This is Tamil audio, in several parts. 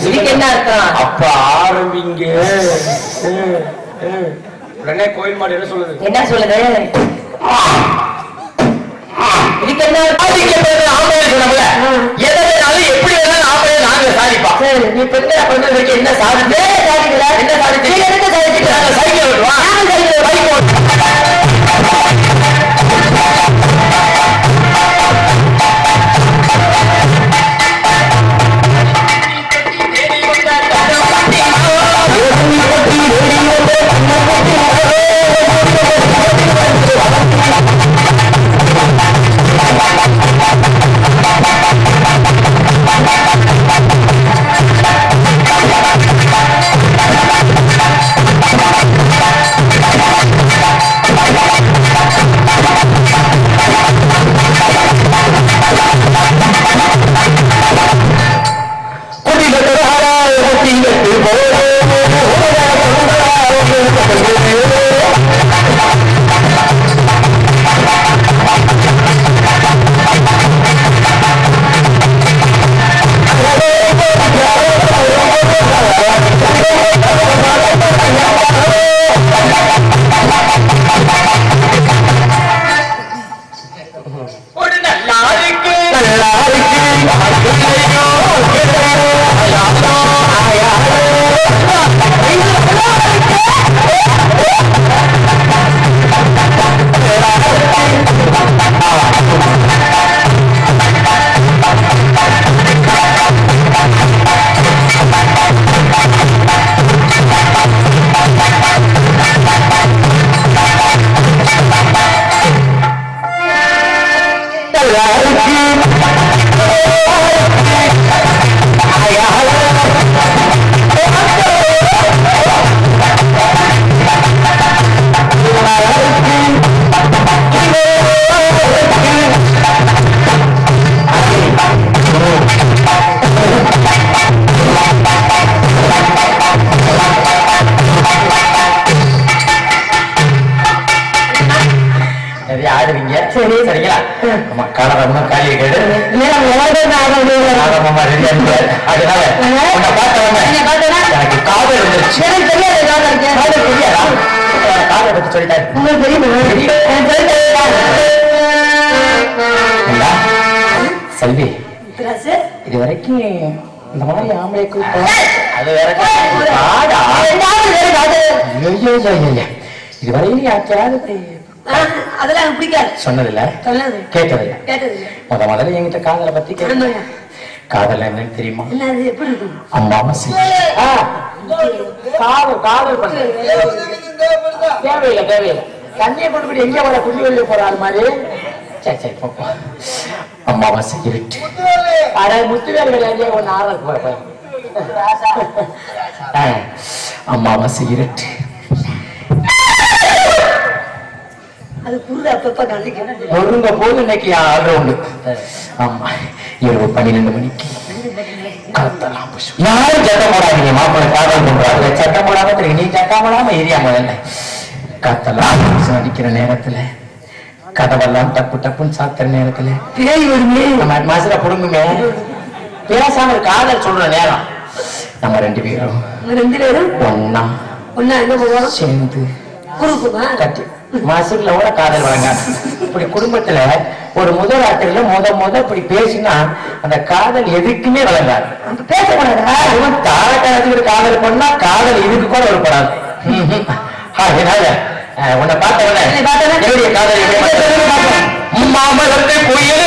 இதுக்கு என்ன அர்த்தம்? அப்ப ஆரம்பிங்க. உடனே கோயில் மாடு என்ன சொல்லுது? என்ன சொல்லுது? இதுக்கு என்ன சொன்னல எதனாலும் எப்படி வேணாலும் ஆம்பளை நாங்க சாதிப்பா. நீ பெண்ணை பண்றதுக்கு என்ன சாதிச்சு? என்ன சாதிச்சு? என்ன சாதிச்சு? சைக்கிள் ஓட்டுவா. பைக் ஓட்டுவா. செல்வி, இதுவரைக்கும் இந்த மாதிரி ஆம்பளை இதுவரையும் யாருக்காவது அதெல்லாம் பிடிக்காது சொன்னதில்ல, கேட்டதில்ல. முதல்ல என்கிட்ட காதலை பத்தி கேட்டேன். காதல் என்னன்னு தெரியுமா? அம்மாவாசை. காதல் பண்ண தேவையில்லை, தேவையில்லை. தண்ணியை கொண்டு எங்க வர குடி வெளியே போறாரு மாதிரி. சரி சரி போப்பா. அம்மாவாசை இருட்டு. முத்துவேல் விளையாடியா ஒன்னு ஆர்வம். அம்மாவாசை இருட்டு. ஒருங்க போது இன்னைக்கு ஆல்ரவுண்டு. ஆமா, இரவு 12 மணிக்கு யாரும் சட்டம் போடாதீங்க. மாப்பிள்ளை காதல் பண்றாங்க. சட்டம் போடாம தெரியும். நீ சட்டம் போடாம ஏரியா முதல்ல காத்தெல்லாம் அடிக்கிற நேரத்துல, கதவெல்லாம் டப்பு டப்புன்னு சாத்துற நேரத்துல நம்ம மாசத்துல புடுங்குமே பேசாம காதல் சொல்ற நேரம் நம்ம 2 பேரும் ஒன்னா சேர்ந்து கட்டி மாசத்துல கூட காதல் வழங்க. இப்படி குடும்பத்துல ஒரு முதல் ஆட்டில முத இப்படி பேசினா அந்த காதல் எதுக்குமே வழங்காது. பேசக்கூடாது. தாரக்காரத்துக்கு காதல் பண்ணா காதல் இதுக்கு கூட வரப்படாது. அதனால உன்னை பார்த்தவன என்னுடைய காதல் மாமலத்தை கோயிலே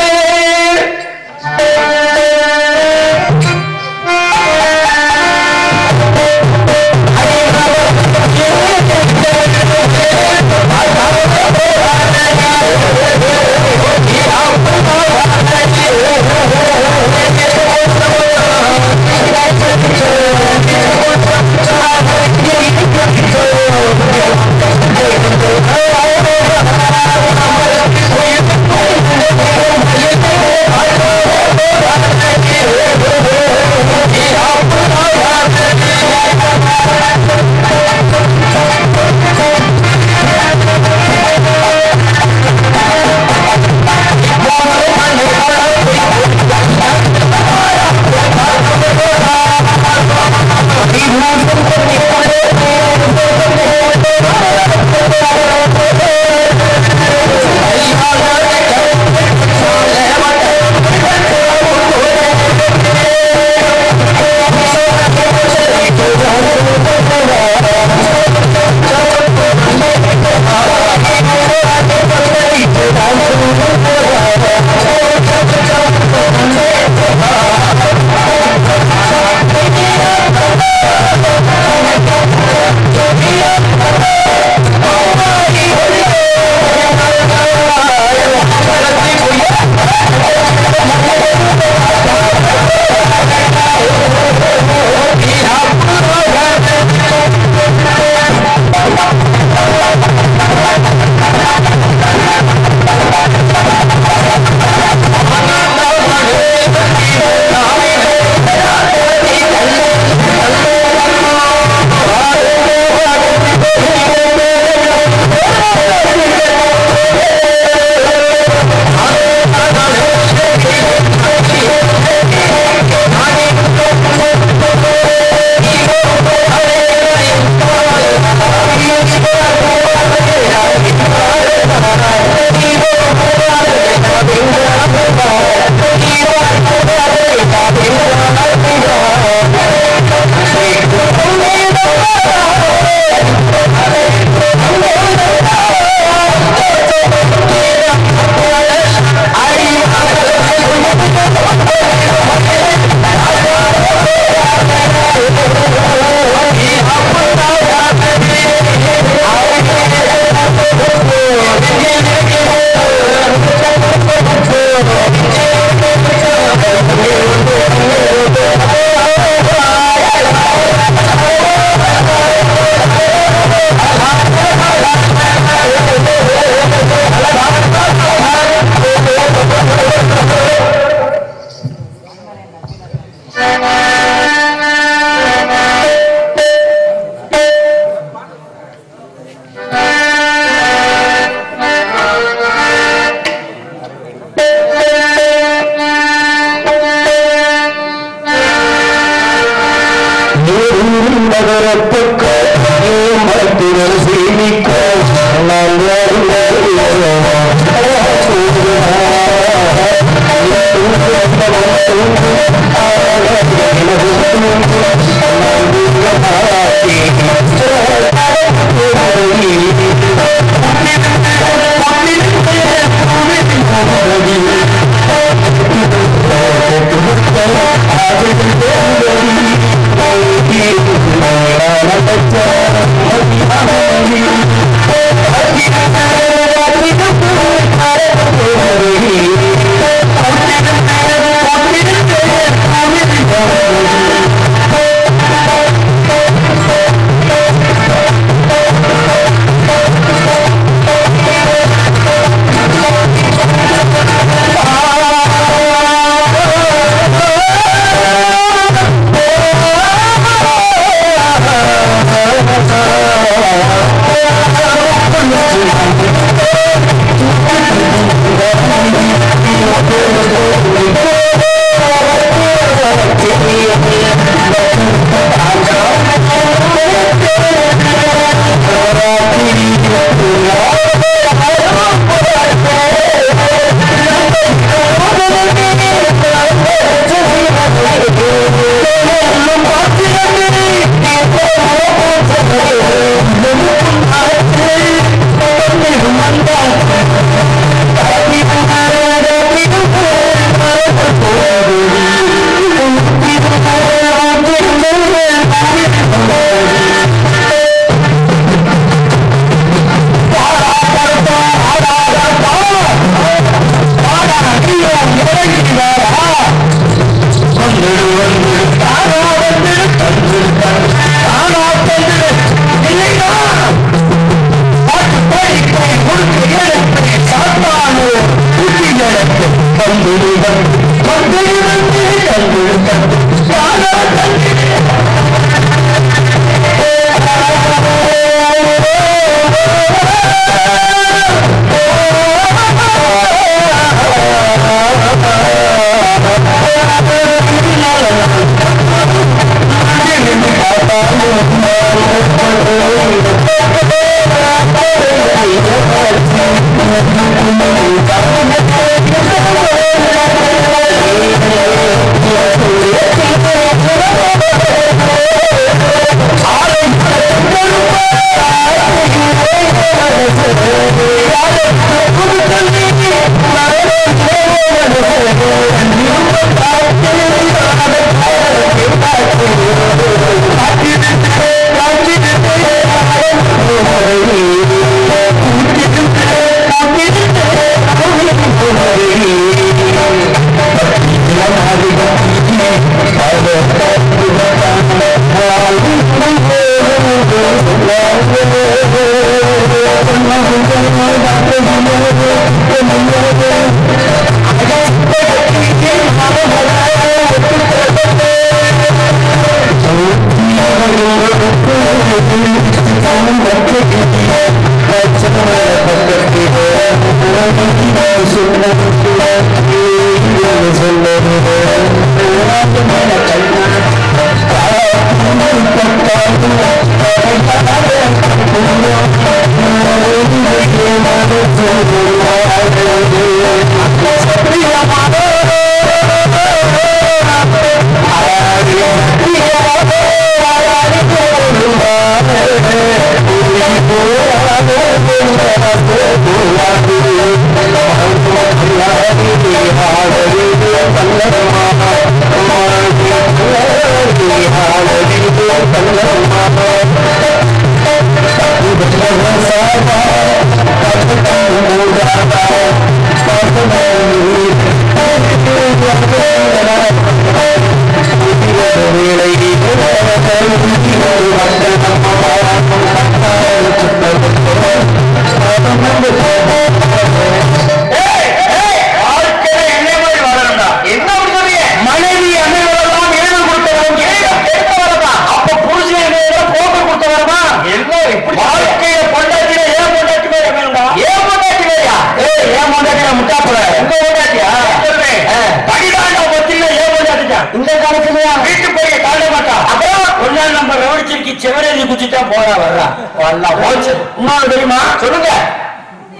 இந்த காலத்துல வீட்டு போய் தாண்ட மாட்டான். அப்புறம் ஆனால் நம்ம ரவுடிச்சிருக்கு செவரேஜி குச்சிட்டா போறா வர்றா வரலாம் போச்சு. இன்னொரு தெரியுமா சொல்லுங்க.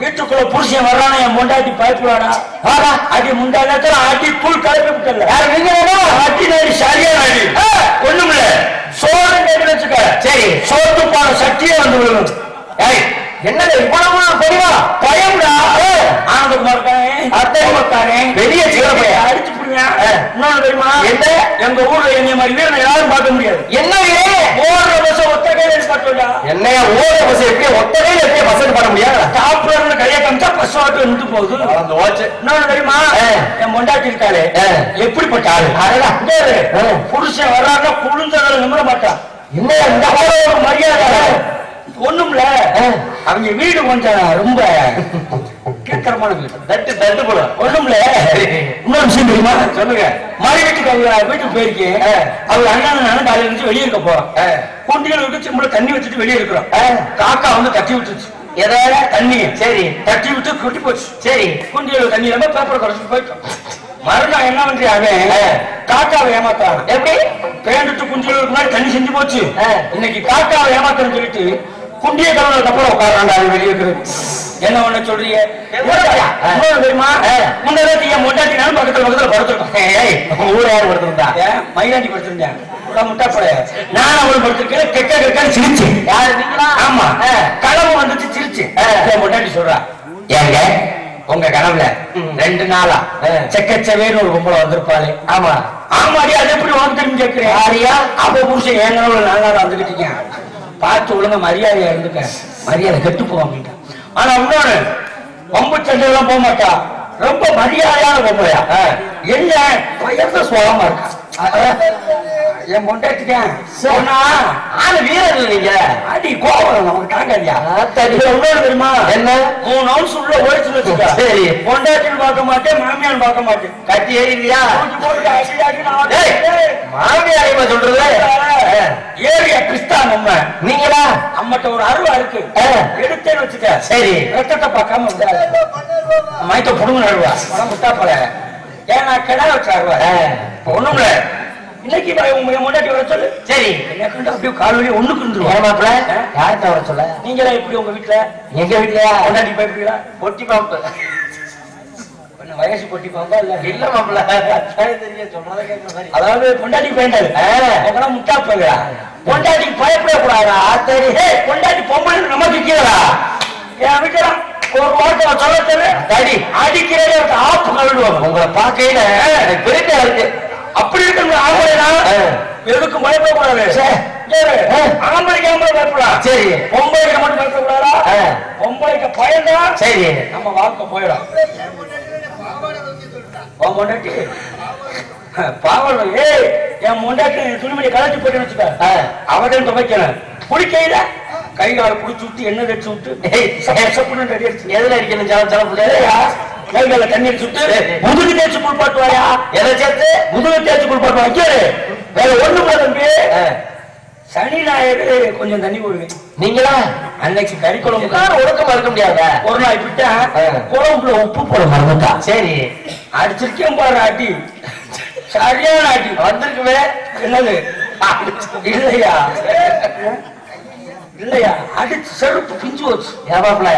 வீட்டுக்குள்ள புருஷன் வர்றானா என் முண்டாட்டி பயப்படாடா அடி முண்டா நேரத்துல அடி புல் கலப்பி விட்டல யாரு நீங்க அடி நேரி சரியான அடி ஒண்ணுமில்ல சோறு கேட்டு வச்சுக்க. சரி சோத்து போன சட்டியே வந்து விழுகும். என்னது இவ்வளவு தெரியுமா பயம்டா. ஆனந்தகுமார் அர்த்தகுமார் வெளியே அடிச்சு புடுங்க. இன்னொன்னு தெரியுமா என்ன எங்க ஊர்ல என்னைய மாதிரி வீரனை யாரும் பார்க்க முடியாது. என்ன ஓடுற பஸ் ஒத்த கையில காட்டுடா. என்னையா ஓடுற பஸ் எப்படி ஒத்த கையில எப்படி பஸ் பண்ண முடியாது. டாப்ல கையை காமிச்சா பஸ் ஆட்டு நின்று போகுது. அந்த வாட்ச் இன்னொன்னு தெரியுமா என் மொண்டாட்டி இருக்காரு எப்படிப்பட்ட ஆளு. புருஷன் வர்றாருன்னா குளிஞ்சதில் நிமிர மாட்டான். என்ன இந்த ஒரு மரியாதை ஒண்ணும்ல. அவங்க வீடு கொஞ்சம் ரொம்ப கேட்கறமான வீடு தட்டு தட்டு போல ஒண்ணும்ல. இன்னொரு விஷயம் தெரியுமா சொல்லுங்க. மழை வீட்டுக்கு அவங்க வீட்டுக்கு போயிருக்கேன். அவங்க அண்ணன் நானும் காலையில இருந்து வெளியே இருக்க போறோம். குண்டிகள் விட்டு சிம்பிள தண்ணி வச்சுட்டு வெளியே இருக்கிறோம். காக்கா வந்து தட்டி விட்டுச்சு ஏதாவது தண்ணி. சரி தட்டி விட்டு கொட்டி போச்சு. சரி குண்டிகள் தண்ணி இல்லாம பேப்பரை குறைச்சிட்டு போயிட்டோம். மறுநாள் என்ன பண்றியா அவன் காக்காவை ஏமாத்தான். எப்படி பேண்டுட்டு குண்டிகளுக்கு முன்னாடி தண்ணி செஞ்சு போச்சு. இன்னைக்கு காக்காவை ஏமாத்தன்னு சொல்லிட்டு குண்டிய கலவரத்துக்கு அப்புறம் உட்கார்றாங்க வெளியே இருக்கிறது. என்ன ஒண்ணு சொல்றீங்க தெரியுமா முன்னாடி என் மொண்டாட்டி நானும் பக்கத்துல படுத்திருக்கோம். ஊர யாரு படுத்திருந்தா மயிலாண்டி படுத்திருந்தேன். முட்டா பழைய நான் அவள் படுத்திருக்கேன். கெக்க கெக்கான்னு சிரிச்சு யாரு ஆமா கனவு வந்துச்சு சிரிச்சு. மொண்டாட்டி சொல்றா ஏங்க உங்க கனவுல 2 நாளா செக்கச்சவேன்னு ஒரு கும்பல வந்திருப்பாரு. ஆமா ஆமாடி அது எப்படி உனக்கு தெரிஞ்சு கேட்கிறேன். ஆரியா அப்ப புருஷன் என் கனவுல 4 நாளா வந்துகிட்டீங்க. பார்த்து ஒழுங்க மரியாதையா இருந்துக்க. மரியாதை கெட்டு போவாங்க. ஆனா இன்னொன்னு பம்பு சண்டையெல்லாம் போக மாட்டா. ரொம்ப மரியாதையான பொம்பளையா. என்ன வயசு சுகமா இருக்கா என் பொண்டாட்டிக்கேன் சொன்னா ஆளு வீரர்கள் நீங்க அடி கோபம் நமக்கு தாங்கலையா. தெரியுமா என்ன 3 ounce உள்ள ஓடிச்சு வச்சுக்கா. சரி பொண்டாட்டின்னு பார்க்க மாட்டேன் மாமியான்னு பார்க்க மாட்டேன். கட்டி ஏறியா மாமியாரையுமா சொல்றது ஏரியா கிறிஸ்தா நம்ம நீங்களா அம்மட்ட ஒரு அருவா இருக்கு எடுத்தேன்னு வச்சுக்க. சரி ரத்தத்தை பார்க்காம மயத்த புடுங்க அருவா முட்டா போல ஏன்னா கிடா வச்ச அருவா ஒண்ணும்ல. இன்னைக்கு முன்னாடி வர சொல்லு. சரி அப்படியே காலவழி ஒண்ணுக்கு இருந்துருவாப்ல. யார்கிட்ட வர சொல்ல நீங்களா எப்படி உங்க வீட்டுல எங்க வீட்டுலயா முன்னாடி போயிருக்கீங்களா பொட்டி பாம்பு வயசு பொட்டி பாம்பா இல்ல இல்ல மாப்பிள்ள சொல்றத கேட்க மாதிரி அதாவது பொண்டாட்டி பயந்தாரு முட்டா போயா பொண்டாட்டிக்கு பயப்படக்கூடாதா. சரி பொண்டாட்டி பொம்பளை நமக்கு கீழா என் வீட்டுல ஒரு வார்த்தை சொல்ல தடி அடிக்கிறதே ஆப்பு கழுடுவாங்க. உங்களை பார்க்கையில பெருமையா இருக்கு. அப்படி இருக்கு ஆம்பளைனா எதுக்கு பயப்படக்கூடாது. ஆம்பளைக்கு ஆம்பளை பயப்படலாம். சரி பொம்பளைக்கு மட்டும் பயப்படக்கூடாதா. பொம்பளைக்கு பயந்தா சரி நம்ம வாழ்க்கை போயிடும். முண்டாட்டி பாவம் என் முண்டாட்டி துணிமணி கலட்டி போயிட்டு வச்சுக்க. அவதான் துவைக்கணும் குடிக்கையில கை கால குடிச்சு விட்டு எண்ணெய் தச்சு விட்டு எதுல அடிக்கணும் கைகால தண்ணி அடிச்சு விட்டு முதுகு தேய்ச்சி குளிப்பாட்டுவாயா. எதை சேர்த்து முதுகு தேய்ச்சி குளிப்பாட்டுவா வைக்காரு வேற ஒண்ணு போல தம்பி. சனி ஞாயிறு கொஞ்சம் தண்ணி போடுவேன். நீங்களா அன்னைக்கு கறி குழம்பு ஒழுக்கமா இருக்க முடியாத ஒரு நாள் விட்டா குழம்புல உப்பு போட மறந்துட்டா. சரி அடிச்சிருக்கேன் பாரு அடி சரியான அடி வந்திருக்குவே. என்னது இல்லையா இல்லையா அடிச்சு செருப்பு பிஞ்சு வச்சு ஏவாப்ல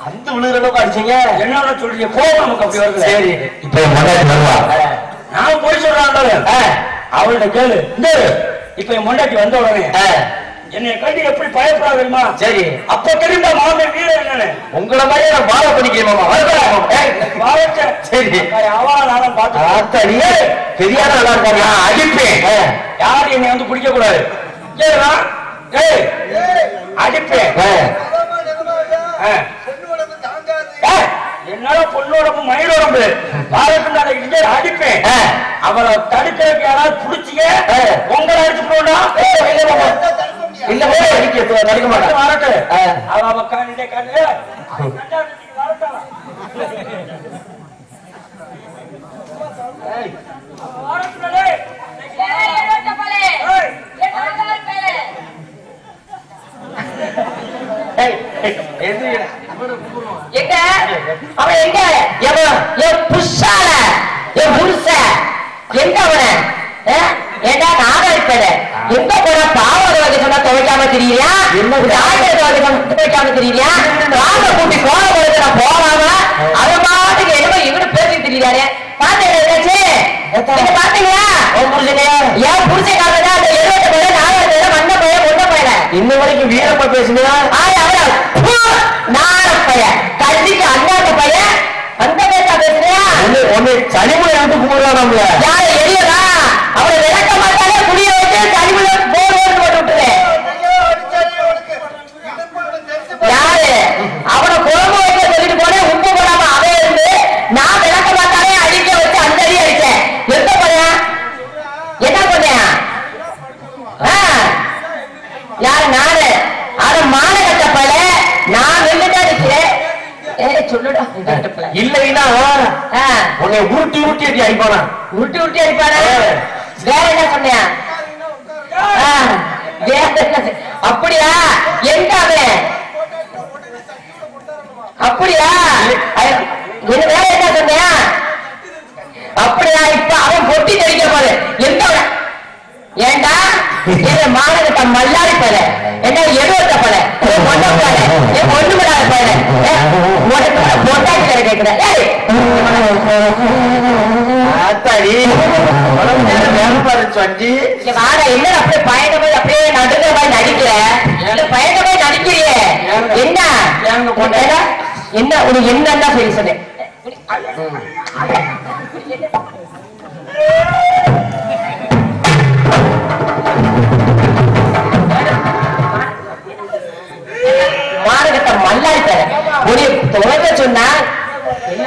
அந்த விழுகிற அளவுக்கு அடிச்சீங்க. என்ன சொல்றீங்க கோபம் நமக்கு அப்படி வருது. சரி இப்ப வருவா நான் போய் சொல்றேன் அவள்கிட்ட கேளு. இப்ப என் மொண்டாட்டி வந்த உடனே என்னை கண்டு எப்படி பயப்படாது தெரியுமா. சரி அப்ப தெரியுமா மாமே வீரர் என்னன்னு உங்களை மாதிரி நான் பாவ பண்ணிக்கிறேன். சரி அவா நானும் பார்த்து பெரியார நல்லா இருக்காரு நான் அடிப்பேன். யாரு என்னை வந்து பிடிக்க கூடாது அடிப்பேன். என்னால பொண்ணோடம்பு மயிலோடம்பு பாலத்து அடிப்பேன். அவரை தடுக்கிறதுக்கு யாராவது பிடிச்சிக்க உங்களை அடிச்சு போனா இல்ல தடுக்க மாட்டேன் வரட்டு அவ காணிட்டே காணு எங்க அவன் எங்க புஷால எங்க அவன ஏண்டா நாகரிப்பட எங்க போறப்பா தெரியலையா? என்ன வைக்காம தெரியலையா? வாங்க கூட்டி போன போது நான் போகாம அவன் பாட்டுக்கு என்னமோ இவனு பேசி தெரியலையாரு. பாத்தீங்களா என்னாச்சு? நீங்க பாத்தீங்களா? ஏன் புரிச்சக்காரங்க அந்த 70 போல 4000 மண்ண போய கொண்ட போயல இன்ன வரைக்கும் வீரப்பா பேசுனா நாரப்பைய கல்விக்கு அண்ணாட்ட பைய அந்த பேசா பேசுறியா? ஒண்ணு சனிமுறை எடுத்து கும்பிடுறான் நம்மள. யாரு எரியதா? அவரை விளக்க மாட்டாலே புரிய வச்சு சனிமுறை போட்டு விட்டுரு. யாரு அவனை குழம்பு வைக்க சொல்லிட்டு போனேன், உப்பு போடாம அவன் இருந்து நான் விளக்க மாட்டாலே அடிக்க வச்சு அந்த அடி அடிச்சேன். எந்த போறியா? என்ன பண்ணையா? யாரு? நானு அத மான கட்ட பல நான் நின்றுதான் இருக்கிறேன். சொல்லுடா இல்லைன்னா உன்னை உருட்டி உருட்டி அடி அடிப்பானா? உருட்டி உருட்டி அடிப்பானா? வேற என்ன சொன்னியா? அப்படியா? எங்க அவன்? அப்படியா? வேற என்ன சொன்னியா? அப்படியா? இப்ப அவன் பொட்டி தெரிக்க போது எந்த ஏண்டா என் மாநகட்ட மல்லாரி பல என்ன எழுவத்த பல ஒண்ணு பல ஒண்ணு விடாத பல பொட்டாட்டி கேட்கிறேன். வாடா என்ன அப்படியே பயணம் போய் அப்படியே நடுக்கிற மாதிரி நடிக்கிற? பயணம் போய் நடிக்கிறியே என்ன? என்ன உனக்கு என்னன்னா சரி சொன்னேன். மாநகட்ட மல்லாரி பல ஒரு தொலைக்க சொன்னா என்ன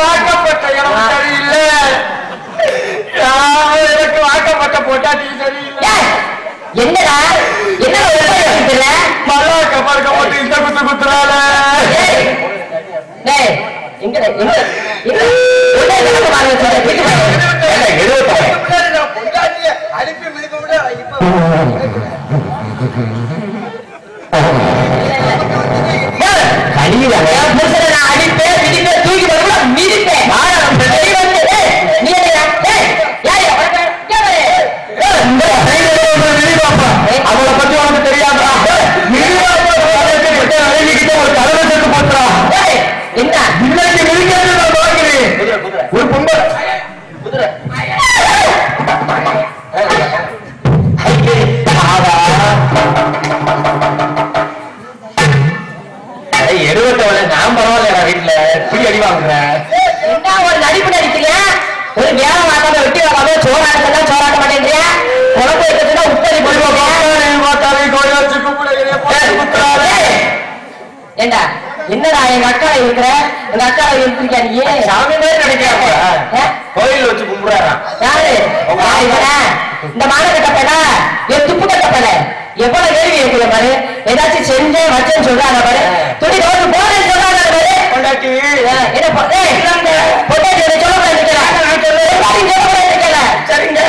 வாக்கப்பட்ட இடம் சரியில்லை, எனக்கு வாக்கப்பட்ட போட்டாட்டி சரியில்லை. என்னடா என்ன மல்லாக்க பார்க்க போட்டு இந்த குத்து குத்துறால அனுப்பி மிதிக்க விட அடிப்பேன் மிதிப்பேன் தூக்கி மிதிப்பேன். அவளை பத்தி உனக்கு தெரியாதா? ஒரு கலவரத்துக்கு போட்டுறா என்ன இன்னைக்கு மிதிக்கிறது நான் வாங்குறேன். ஒரு பொம்பை 70 நான் பரவாயில்ல வீட்டுல இப்படி அடி வாங்குறேன். என்ன ஒரு நடிப்பு நடிக்கிறியா? ஒரு வேலை வாங்காம வெட்டி வாங்காம சோறாக்க சோறாக்க மாட்டேங்கிறியா? குழம்பு வைக்கிறதுனா உப்பரி போடுவோம். ஏண்டா என்னடா எங்க அக்காவை இருக்கிற எங்க அக்காவை இருந்திருக்கா? நீ சாமி மாதிரி நினைக்கிறாங்க. கோயில் வச்சு கும்பிடுறான். யாரு இந்த மாநகட்ட பையன என் துப்பு கட்ட பையன எவ்வளவு கேள்வி இருக்குது பாரு. ஏதாச்சும் செஞ்சேன் வச்சேன்னு சொல்றாங்க பாரு. துணி தோற்று போறேன்னு சொல்றாங்க பாரு. பொண்டாட்டி என்ன பொண்டாட்டி சொல்லக்கூடாது சரிங்க.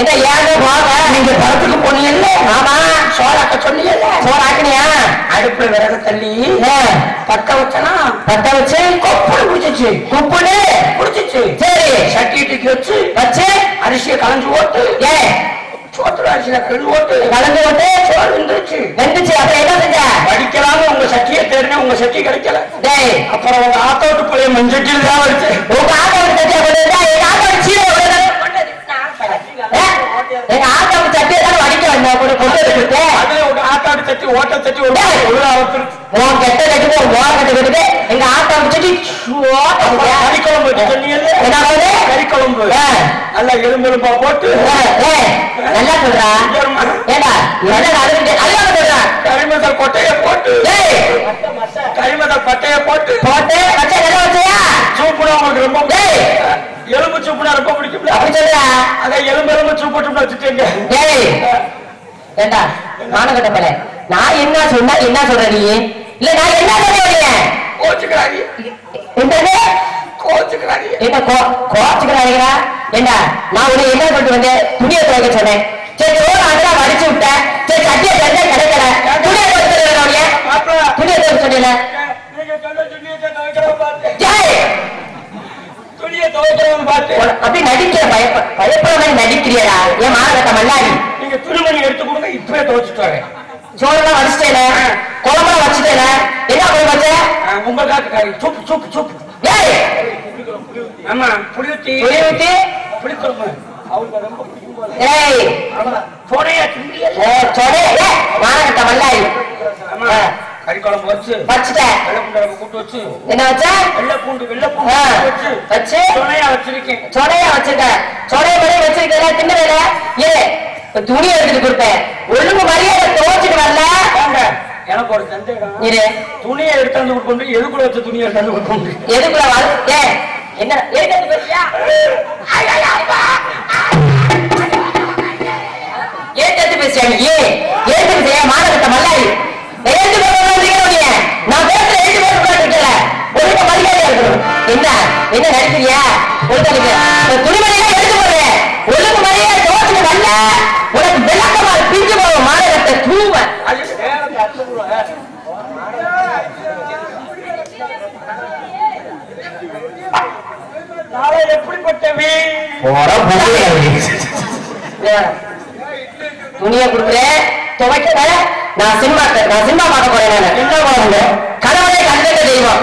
என்ன ஏங்க போக நீங்க படத்துக்கு போனீங்கல்ல? ஆமா சோறாக்க சொன்னீங்கல்ல? சோறாக்கினியா? அடுப்புல விறகு தள்ளி பத்த வச்சனா பத்த வச்சு கொப்புன்னு குடிச்சிச்சு. குப்புன்னு குடிச்சிச்சு. சரி சட்டிட்டுக்கு வச்சு அரிசியை கலந்து ஓட்டு சோத்துல அரிசியில கலந்து ஓட்டு சோறு வெந்துருச்சு. அப்புறம் என்ன செஞ்ச? படிக்கலாம உங்க சட்டியை தேடினா உங்க சட்டி கிடைக்கல. அப்புறம் உங்க ஆத்தோட்டு போய் மஞ்சட்டில் தான் வச்சு உங்க ஆத்தோட்டு சட்டியை கொண்டு எங்க ஆத்தோட சீரை எங்க ஆத்தாவுக்கு சட்டியை தான் வடிக்க வந்தேன் கொண்டு எடுத்துட்டு அதுல உங்க ஆத்தாடு சட்டி ஓட்ட சட்டி உன் கெட்ட கட்டுக்கு ஓர கட்டு கட்டுக்கு எங்க ஆத்தாவுக்கு சட்டி கறிக்குழம்பு சொன்னீங்கல்ல? என்ன கறிக்குழம்பு நல்லா எலும்பெலும்பா போட்டு நல்லா சொல்றா. ஏடா என்ன நடந்துட்டு நல்லா சொல்றா. கரிமதல் கொட்டையை போட்டு கரிமதல் பட்டையை போட்டு போட்டு வச்ச நல்லா வச்சியா? சூப்புனா உங்களுக்கு ரொம்ப எலும்பு சூப்புனா ரொம்ப பிடிக்கும். அப்படி சொல்றா. அதான் எலும்பு சூப்பு போட்டு வச்சுட்டீங்க. ஏண்டா மானகட்ட பல நான் என்ன சொன்னா என்ன சொல்ற நீ? இல்ல நான் என்ன சொல்றேன்? கோச்சுக்கிறாங்க. என்னது கோச்சுக்கிறாங்க? என்ன கோச்சுக்கிறாங்க? ஏண்டா நான் உன்னை என்ன கொண்டு வந்தேன்? துணியை துவைக்க சொன்னேன். சரி சோறு அதெல்லாம் வடிச்சு விட்டேன். சரி சட்டியை தெரிஞ்சா கிடைக்கல. துணியை துவைக்க துணியை துவைக்க சொன்னீங்க. துணியை துவைக்கிறவங்க பார்த்து அப்படி நடிக்கிற பயப்பட மாதிரி நடிக்கிறியடா. ஏன் மானகட்ட மல்லாடி நீங்க துணிமணி எடுத்து இப்பவே துவைச்சிட்டு வரேன். சோறுலாம் வச்சுட்டேன், குழம்புலாம் வச்சுட்டேன். என்ன போய் வச்சேன்? உங்க காட்டுக்காரி சூப்பு சூப்பு சூப்பு. ஏய் ஆமா புளி ஊத்தி புளிக்குழம்பு அவருக்கு ரொம்ப பிடிக்கும் போல. ஏய் சொடையா திண்டியா? சொடே வானகட்ட மல்லாய். ஆமா கறி குழம்பு வச்சுட்டேன். வெள்ளை பூண்டு கூட்டு வச்சு. என்ன வச்ச? வெள்ளை பூண்டு வச்சு சொடையா வச்சிருக்கேன். சொடையா வச்சிருக்கேன். சொடைய மாதிரி வச்சிருக்கேன். தின்னுவேல ஏ துணி எடுத்துட்டு கொடுப்பேன். ஒழுங்கு மரியாதை துவைச்சிட்டு வரல. எனக்கு ஒரு சந்தேகம். இரு துணியை எடுத்தாந்து கொடுப்போம். எதுக்குள்ள வச்ச துணியை எடுத்தாந்து கொடுப்போம். எதுக்குள்ள ஏ என்ன எடுத்து பேசியா? ஏத்து பேசியா நீ? ஏத்து பேசியா? மானகட்ட மல்லாய். எழுந்து போறீங்க. நான் பேசுற எழுதி போட்டுல ஒழுங்கு மரியாதையா இருக்கணும். என்ன என்ன நடிக்கிறியா? துணிமணியெல்லாம் எடுத்து போடுறேன். ஒழுங்கு மரியாதை துவைச்சிட்டு வரல. உனக்கு விளக்கமா பிஞ்சு போவோம். மானகட்ட தூவ நாளை எப்படிப்பட்டவே துணியை கொடுக்குறேன் துவைக்கிற. நான் சினிமா பார்க்க போறேன். நான் என்ன போறாங்க கடவுளே கண்டிப்பா தெய்வம்.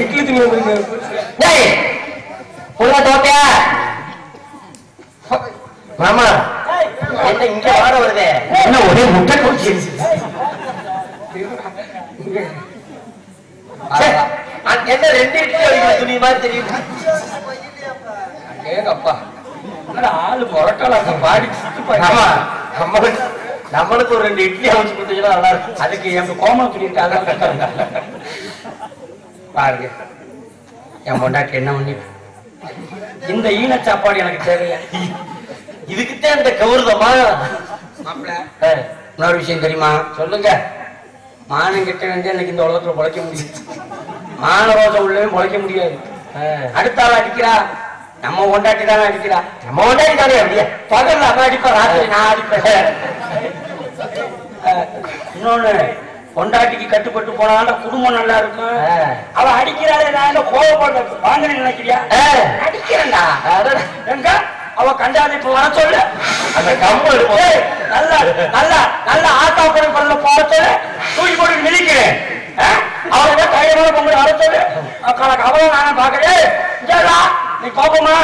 இட்லி துணி உள்ள தோப்பியா மாமா என்ன இங்க வாட வருது? என்ன ஒரே முட்டை கோச்சி என்ன 2 இட்லி துணி மாதிரி தெரியுது. ஏங்கப்பா ஆளு முரட்டாளா பாடி. ஆமா நம்மளுக்கு ஒரு 2 இட்லி அவிச்சு கொடுத்தீங்கன்னா நல்லா இருக்கும். அதுக்கு எங்க கோமம் சொல்லியிருக்காங்க. பாருங்க என் பொண்டாட்டி என்ன பண்ணி இந்த ஈன சாப்பாடு எனக்கு தேவையா? இதுக்குத்தான் இந்த கௌரவமா? இன்னொரு விஷயம் தெரியுமா? சொல்லுங்க. மானம் கிட்ட வேண்டிய எனக்கு இந்த உலகத்துல பொழைக்க முடியும். மான ரோசம் உள்ளவே பொழைக்க முடியாது. அடுத்த ஆள் அடிக்கிறா, நம்ம கொண்டாட்டி தானே அடிக்கிறா. நம்ம கொண்டாடி தானே அப்படியே பகல் அவன் அடிப்பா, ராத்திரி நான் அடிப்பேன். இன்னொன்னு பொண்டாட்டிக்கு கட்டுப்பட்டு போனால குடும்பம் நல்லா இருக்கும். அவ அடிக்கிறாளே, நான் என்ன கோவப்பட வாங்க நினைக்கிறியா? அடிக்கிறேன்டா. எங்க அவ கண்டாதி இப்ப வர சொல்லு. அந்த கம்பு நல்லா நல்லா நல்லா ஆத்தாப்படி பண்ண போக சொல்லு. தூக்கி போட்டு மிதிக்கிறேன். அவளை கையோட பொங்கல் வர சொல்லு. அவளை நானே பாக்குறேன். நீ கோபமா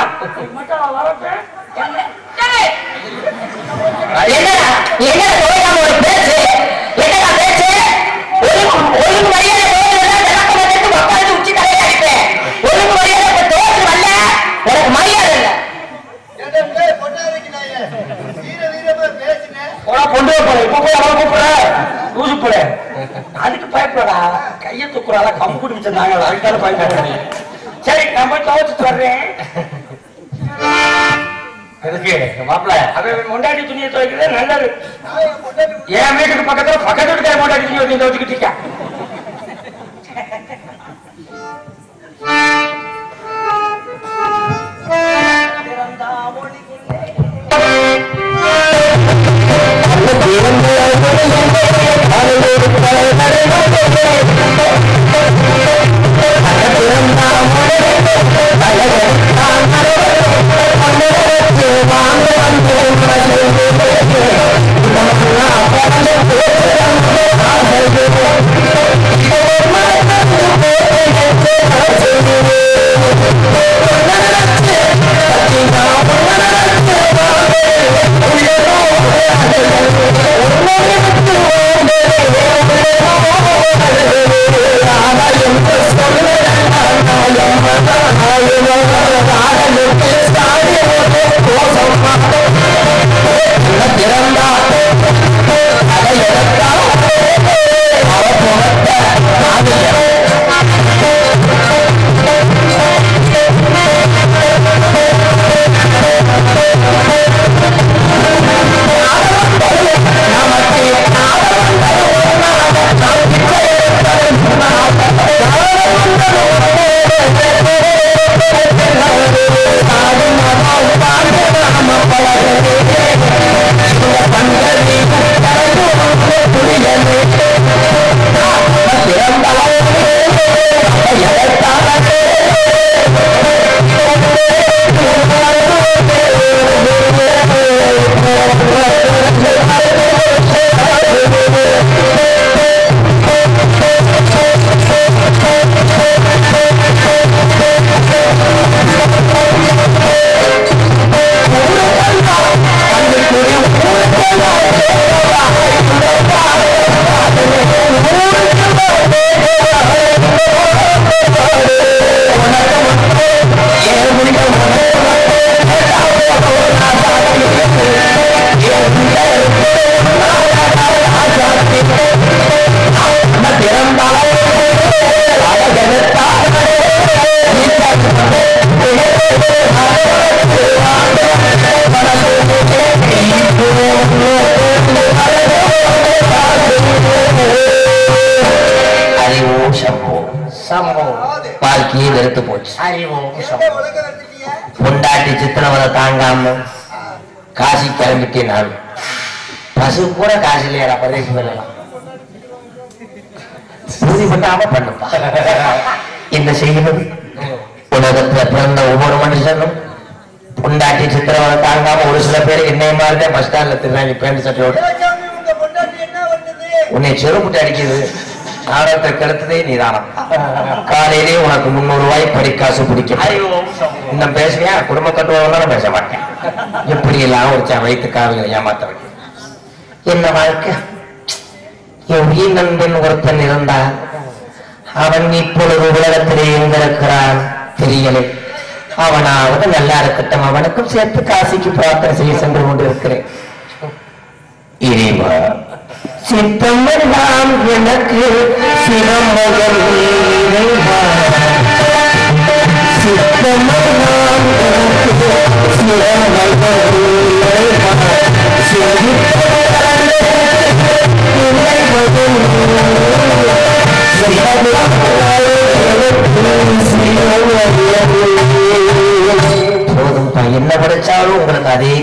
மட்டும் வரப்பேன். அதுக்கு பயப்படா, கையை தூக்குறாளா கம்பு குடி வச்சிருந்தாங்க, அதுக்காக பயப்பட. சரி நம்ம துவச்சிட்டு வர்றேன். எதுக்கு மாப்பிள்ள? அவன் கொண்டாடி துணியை துவைக்கிறது நல்லது. என் வீட்டுக்கு பக்கத்துல பக்கத்து வீட்டுக்கார கொண்டாடி துணியை துவச்சுக்கிட்டு இருக்கா. Thank you. வெறுத்து போச்சு. எந்த உலகம் நடத்திட்டீங்க? பொண்டாட்டி சித்திரவதை தாங்காம காசி கிளம்பிட்டேன். நான் பசு கூட காசு இல்லையா பிரதேசம் சொல்லலாம் உறுதிப்பட்டாம பண்ணுப்பா. என்ன செய்யணும்? உலகத்துல பிறந்த ஒவ்வொரு மனுஷனும் பொண்டாட்டி சித்திரவதை தாங்காம ஒரு சில பேர் என்னைய மாதிரி பஸ் ஸ்டாண்ட்ல திருநாளி பேண்ட் சட்டையோடு சிவசாமி, உங்க பொண்டாட்டி என்ன வந்தது? உன்னை செருப்புட்டு அடிக்குது. நாடகத்தை கெடுத்ததே நீதானம். காலையிலே உனக்கு 300 ரூபாய் படிக்காசு பிடிக்கும். இன்னும் பேசுவியா? குடும்ப கட்டுவாங்க பேச மாட்டேன். எப்படி எல்லாம் ஒரு வைத்து காவில ஏமாத்த வைக்க என்ன வாழ்க்கை. என் உயிர் நண்பன் ஒருத்தன் இருந்தான். அவன் இப்பொழுது உலகத்திலே எங்கிருக்கிறான் தெரியலை. அவனாவது நல்லா இருக்கட்டும். அவனுக்கும் சேர்த்து காசிக்கு பிரார்த்தனை செய்ய சென்று கொண்டிருக்கிறேன். இறைவா, சித்தமெல்லாம் எனக்கு சிரமங்கள் இறைவா, சித்தமெல்லாம் எனக்கு சிரமங்கள் இறைவா, போதும். என்ன படிச்சாலும் உங்களுக்கு அதே